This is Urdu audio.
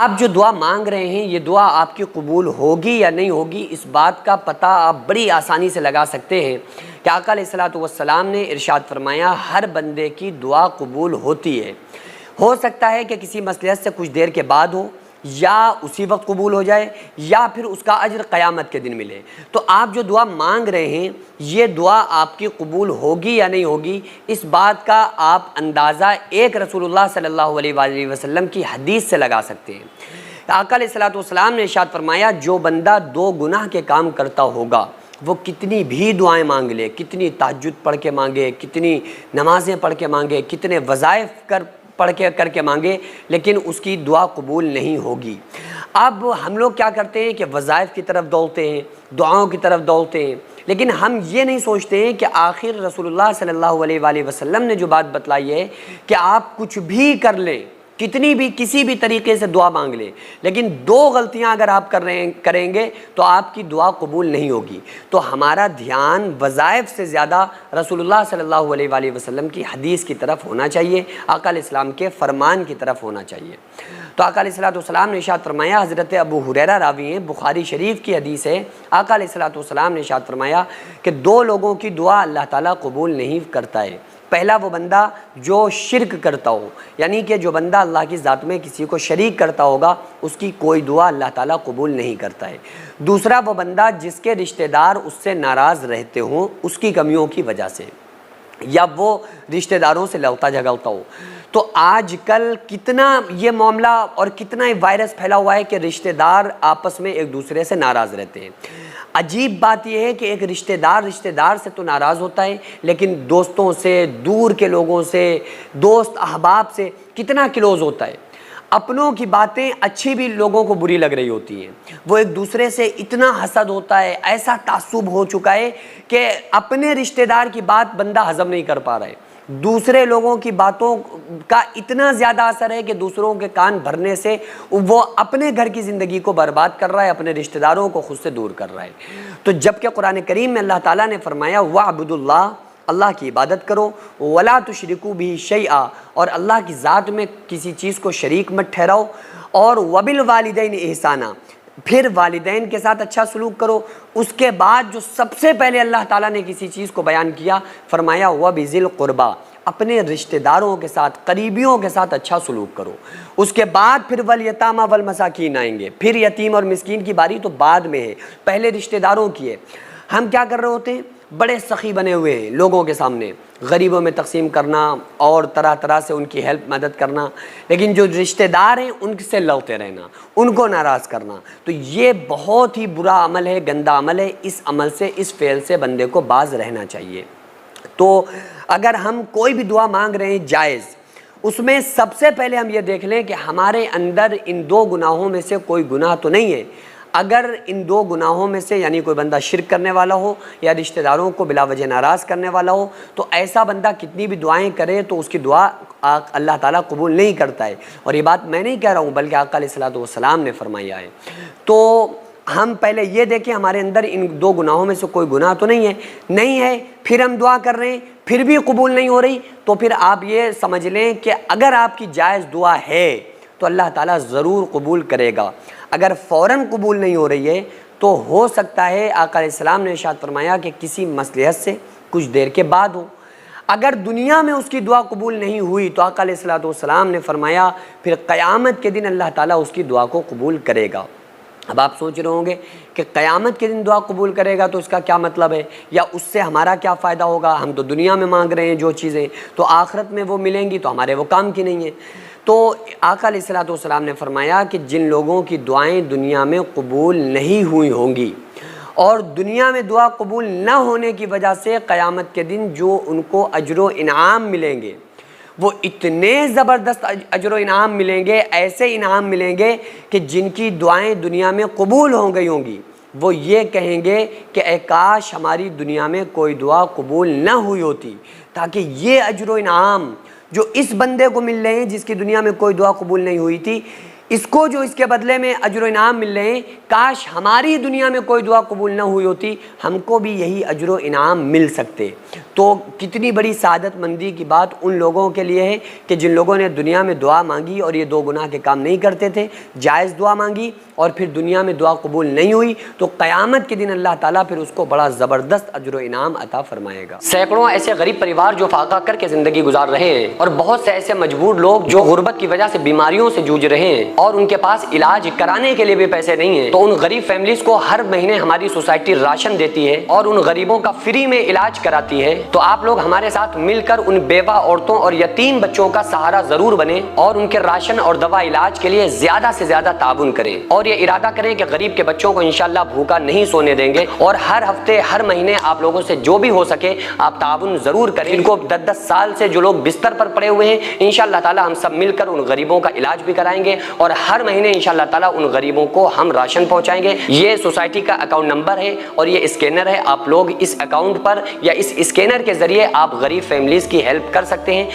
آپ جو دعا مانگ رہے ہیں یہ دعا آپ کی قبول ہوگی یا نہیں ہوگی، اس بات کا پتہ آپ بڑی آسانی سے لگا سکتے ہیں کہ آقا علیہ الصلوۃ والسلام نے ارشاد فرمایا ہر بندے کی دعا قبول ہوتی ہے۔ ہو سکتا ہے کہ کسی مصلحت سے کچھ دیر کے بعد ہو، یا اسی وقت قبول ہو جائے، یا پھر اس کا اجر قیامت کے دن ملے۔ تو آپ جو دعا مانگ رہے ہیں یہ دعا آپ کی قبول ہوگی یا نہیں ہوگی، اس بات کا آپ اندازہ ایک رسول اللہ صلی اللہ علیہ وآلہ وسلم کی حدیث سے لگا سکتے ہیں۔ آقا علیہ الصلوۃ والسلام نے ارشاد فرمایا جو بندہ دو گناہ کے کام کرتا ہوگا وہ کتنی بھی دعائیں مانگ لے، کتنی تہجد پڑھ کے مانگے، کتنی نمازیں پڑھ کے مانگے، کتنے وظائف پڑھ کے مانگے، لیکن اس کی دعا قبول نہیں ہوگی۔ اب ہم لوگ کیا کرتے ہیں کہ وظائف کی طرف دوڑتے ہیں، دعاؤں کی طرف دوڑتے ہیں، لیکن ہم یہ نہیں سوچتے ہیں کہ آخر رسول اللہ صلی اللہ علیہ وآلہ وسلم نے جو بات بتلائی ہے کہ آپ کچھ بھی کر لیں، کتنی بھی کسی بھی طریقے سے دعا مانگ لیں، لیکن دو غلطیاں اگر آپ کریں گے تو آپ کی دعا قبول نہیں ہوگی۔ تو ہمارا دھیان وظائف سے زیادہ رسول اللہ صلی اللہ علیہ وآلہ وسلم کی حدیث کی طرف ہونا چاہیے، آقا علیہ السلام کے فرمان کی طرف ہونا چاہیے۔ تو آقا علیہ السلام نے ارشاد فرمایا، حضرت ابو ہریرہ راوی ہیں، بخاری شریف کی حدیث ہے، آقا علیہ السلام نے ارشاد فرمایا کہ دو لوگوں کی دعا اللہ تعالیٰ قبول نہیں کرتا ہے۔ پہلا وہ بندہ جو شرک کرتا ہو، یعنی کہ جو بندہ اللہ کی ذات میں کسی کو شریک کرتا ہوگا اس کی کوئی دعا اللہ تعالیٰ قبول نہیں کرتا ہے۔ دوسرا وہ بندہ جس کے رشتہ دار اس سے ناراض رہتے ہوں اس کی کمیوں کی وجہ سے، یا وہ رشتہ داروں سے لڑتا جھگڑتا ہو۔ تو آج کل کتنا یہ معاملہ اور کتنا وائرس پھیلا ہوا ہے کہ رشتہ دار آپس میں ایک دوسرے سے ناراض رہتے ہیں۔ عجیب بات یہ ہے کہ ایک رشتہ دار سے تو ناراض ہوتا ہے، لیکن دوستوں سے، دور کے لوگوں سے، دوست احباب سے کتنا کلوز ہوتا ہے۔ اپنوں کی باتیں اچھی بھی لوگوں کو بری لگ رہی ہوتی ہیں، وہ ایک دوسرے سے اتنا حسد ہوتا ہے، ایسا تعصب ہو چکا ہے کہ اپنے رشتہ دار کی بات بندہ ہضم نہیں کر پا رہا ہے، دوسرے لوگوں کی باتوں کا اتنا زیادہ اثر ہے کہ دوسروں کے کان بھرنے سے وہ اپنے گھر کی زندگی کو برباد کر رہا ہے، اپنے رشتہ داروں کو خود سے دور کر رہا ہے۔ تو جبکہ قرآن کریم میں اللہ تعالیٰ نے فرمایا وَاعْبُدُوا اللَّهَ، اللہ کی عبادت کرو، وَلَا تُشْرِكُوا بِهِ شَيْئًا، اور اللہ کی ذات میں کسی چیز کو شریک مت ٹھہراؤ، اور وَبِالْوَالِدَيْنِ إِحْسَانًا، پھر والدین کے ساتھ اچھا سلوک کرو۔ اس کے بعد جو سب سے پہلے اللہ تعالیٰ نے کسی چیز کو بیان کیا، فرمایا وَبِذِي الْقُرْبَى، اپنے رشتہ داروں کے ساتھ، قریبیوں کے ساتھ اچھا سلوک کرو۔ اس کے بعد پھر وَالْيَتَامَى وَالْمَسَاكِينَ آئیں گے، پھر یتیم اور مسکین کی باری تو بعد میں ہے، پہلے رشتہ داروں کی ہے۔ ہم کیا کر رہے ہوتے ہیں؟ بڑے سخی بنے ہوئے ہیں لوگوں کے سامنے، غریبوں میں تقسیم کرنا اور طرح طرح سے ان کی ہیلپ مدد کرنا، لیکن جو رشتہ دار ہیں ان سے لڑتے رہنا، ان کو ناراض کرنا، تو یہ بہت ہی برا عمل ہے، گندا عمل ہے۔ اس عمل سے، اس فعل سے بندے کو باز رہنا چاہیے۔ تو اگر ہم کوئی بھی دعا مانگ رہے ہیں جائز، اس میں سب سے پہلے ہم یہ دیکھ لیں کہ ہمارے اندر ان دو گناہوں میں سے کوئی گناہ تو نہیں ہے۔ اگر ان دو گناہوں میں سے، یعنی کوئی بندہ شرک کرنے والا ہو یا رشتہ داروں کو بلا وجہ ناراض کرنے والا ہو، تو ایسا بندہ کتنی بھی دعائیں کرے تو اس کی دعا اللہ تعالیٰ قبول نہیں کرتا ہے۔ اور یہ بات میں نہیں کہہ رہا ہوں بلکہ آقا علیہ الصلوۃ والسلام نے فرمایا ہے۔ تو ہم پہلے یہ دیکھیں ہمارے اندر ان دو گناہوں میں سے کوئی گناہ تو نہیں ہے، پھر ہم دعا کر رہے ہیں پھر بھی قبول نہیں ہو رہی، تو پھر آپ یہ سمجھ لیں کہ اگر آپ کی جائز دعا ہے تو اللہ تعالیٰ ضرور قبول کرے گا۔ اگر فوراً قبول نہیں ہو رہی ہے تو ہو سکتا ہے آقا علیہ السلام نے ارشاد فرمایا کہ کسی مصلحت سے کچھ دیر کے بعد ہو۔ اگر دنیا میں اس کی دعا قبول نہیں ہوئی تو آقا علیہ السلام نے فرمایا پھر قیامت کے دن اللہ تعالیٰ اس کی دعا کو قبول کرے گا۔ اب آپ سوچ رہے ہوں گے کہ قیامت کے دن دعا قبول کرے گا تو اس کا کیا مطلب ہے، یا اس سے ہمارا کیا فائدہ ہوگا؟ ہم تو دنیا میں مانگ رہے ہیں جو چیزیں، تو آخرت میں وہ ملیں گی تو ہمارے وہ کام کی نہیں ہیں۔ تو آقا علیہ السلام نے فرمایا کہ جن لوگوں کی دعائیں دنیا میں قبول نہیں ہوئی ہوں گی اور دنیا میں دعا قبول نہ ہونے کی وجہ سے قیامت کے دن جو ان کو اجر و انعام ملیں گے وہ اتنے زبردست اجر و انعام ملیں گے، ایسے انعام ملیں گے کہ جن کی دعائیں دنیا میں قبول ہو گئی ہوں گی وہ یہ کہیں گے کہ اے کاش ہماری دنیا میں کوئی دعا قبول نہ ہوئی ہوتی، تاکہ یہ اجر و انعام جو اس بندے کو مل رہے ہیں جس کی دنیا میں کوئی دعا قبول نہیں ہوئی تھی، اس کو جو اس کے بدلے میں اجر و انعام مل رہے ہیں، کاش ہماری دنیا میں کوئی دعا قبول نہ ہوئی ہوتی، ہم کو بھی یہی اجر و انعام مل سکتے۔ تو کتنی بڑی سعادت مندی کی بات ان لوگوں کے لیے ہے کہ جن لوگوں نے دنیا میں دعا مانگی اور یہ دو گناہ کے کام نہیں کرتے تھے، جائز دعا مانگی اور پھر دنیا میں دعا قبول نہیں ہوئی، تو قیامت کے دن اللہ تعالیٰ پھر اس کو بڑا زبردست اجر و انعام عطا فرمائے گا۔ سینکڑوں ایسے غریب پریوار جو فاقہ کر کے زندگی گزار رہے ہیں، اور بہت سے ایسے مجبور لوگ جو غربت کی وجہ سے بیماریوں سے جوجھ رہے ہیں اور ان کے پاس علاج کرانے کے لیے بھی پیسے نہیں ہیں، تو ان غریب فیملیز کو ہر مہینے ہماری سوسائٹی راشن دیتی ہے اور ان غریبوں کا فری میں علاج کراتی ہے۔ تو آپ لوگ ہمارے ساتھ مل کر ان بیوہ عورتوں اور یتیم بچوں کا سہارا ضرور بنیں اور ان کے راشن اور دوا علاج کے لیے زیادہ سے زیادہ تعاون کریں، اور یہ ارادہ کریں کہ غریب کے بچوں کو انشاءاللہ بھوکا نہیں سونے دیں گے، اور ہر ہفتے ہر مہینے آپ لوگوں سے جو بھی ہو سکے آپ تعاون ضرور کریں۔ ان کو 10 سال سے جو لوگ بستر پر پڑے ہوئے ہیں، انشاءاللہ تعالی ہم سب مل کر ان غریبوں کا علاج بھی کرائیں گے، اور ہر مہینے انشاءاللہ تعالی ان غریبوں کو ہم راشن پہنچائیں گے۔ یہ سوسائٹی کا اکاؤنٹ نمبر ہے اور یہ اسکینر ہے، آپ لوگ اس اکاؤنٹ پر یا اس اسکینر کے ذریعے آپ غریب فیملیز کی ہیلپ کر سکتے ہیں۔